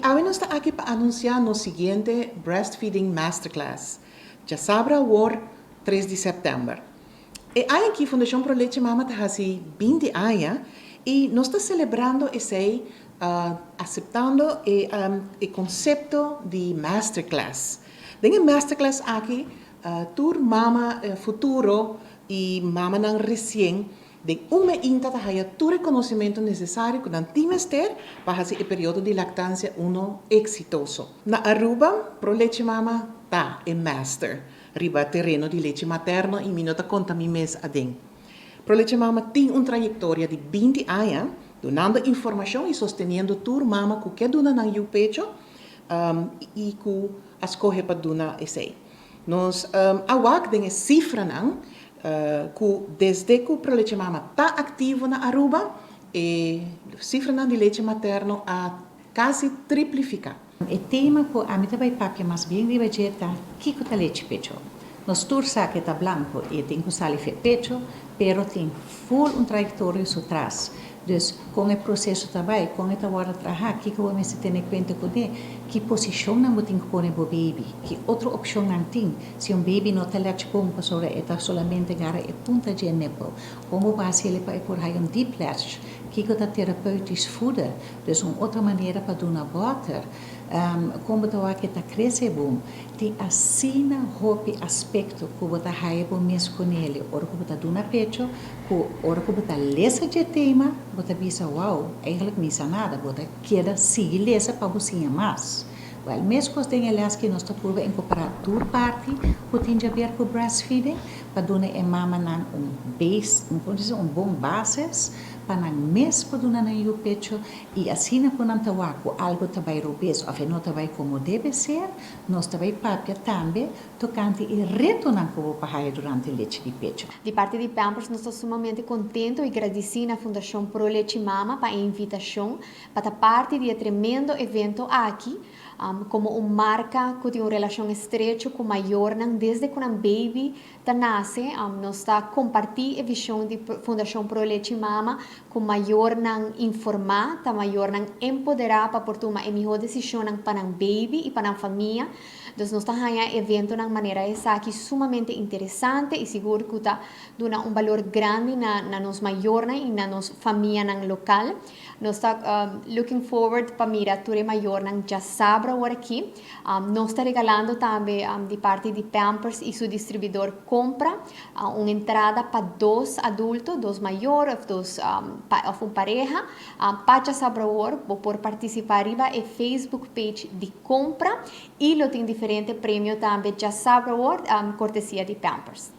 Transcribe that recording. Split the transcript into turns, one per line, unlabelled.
Hoy nos está aquí para anunciar no siguiente Breastfeeding Masterclass. Já sabe o 3 de setembro. E aí aqui a Fundação Pro Leite Mama está assim 20 anos e nós estamos celebrando esse aceitando o conceito de Masterclass. Dengan Masterclass aqui, tur mama futuro e mama não recém de uma inta haya tu reconhecimento necessário que não timester para fazer o período de lactância uno exitoso. Na Aruba, pro leite mama tá é master, riba terreno de leite materno e minuta conta mi mês adem. Pro leite mama tem uma trajetória de 20 anos, donando informação e sostenendo tur mama que dona na o pecho e que escolhe para dona esse. Nós awak dengan cifra não que desde que o leite mama está ativo na Aruba, a cifra de leite materno a quase triplifica.
O tema que a mim também papia mais bem de budget é que o leite pecho. Nós tursa que está branco e tem que usar o pecho, pero tem full trajetória por trás. Dus com o processo também, com a hora de trabalhar, que você se tem em conta que posição não tem que pôr o baby, que outra opção não tem. Se baby não está leite bom, para está solamente agarra a ponta de nipple, como base ele para por aí deep latch, que está terapêutico foda, dus outra maneira para dar water. Como está crescendo, tem assim um aspecto que você vai mesmo com ele, ora que você dá pecho, ora que você lê de tema, você pensa, uau, eigenlijk não é nada, você quer seguir lesa para você mais. Well, mesmo que tem aliás que nós estamos a incorporar toda parte, que tem a ver com breastfeeding, para dar a mama base, bom basis, para mesmo dar o pecho e assim não podemos tavar com algo também obeso, ou não também como deve ser, nós também papia também tocante e retornar como para durante o leite de pecho.
De parte de Pampers, nós estamos sumamente contentes e agradecidos à Fundação Pro Leite Mama para a invitação para parte de um tremendo evento aqui, como uma marca que tem uma relação estreita com maior desde que um baby nasce, nós está compartilhando a visão de Fundação Pro Leite Mama com maior informar, tá maior empoderar para tomar a melhor decisão para um baby e para a família. Então nós está fazendo evento de maneira essa aqui sumamente interessante e seguro que está dando valor grande na nos maior e na nos família local. Nós está looking forward para mirar tudo maior já sabe agora aqui. Nós está regalando também de parte de Pampers e seu distribuidor compra uma entrada para dois adultos, dois maiores, dois uma pareja, para saber por participar riba é Facebook page de compra e lo tem diferente prêmio também já sabe cortesia de Pampers.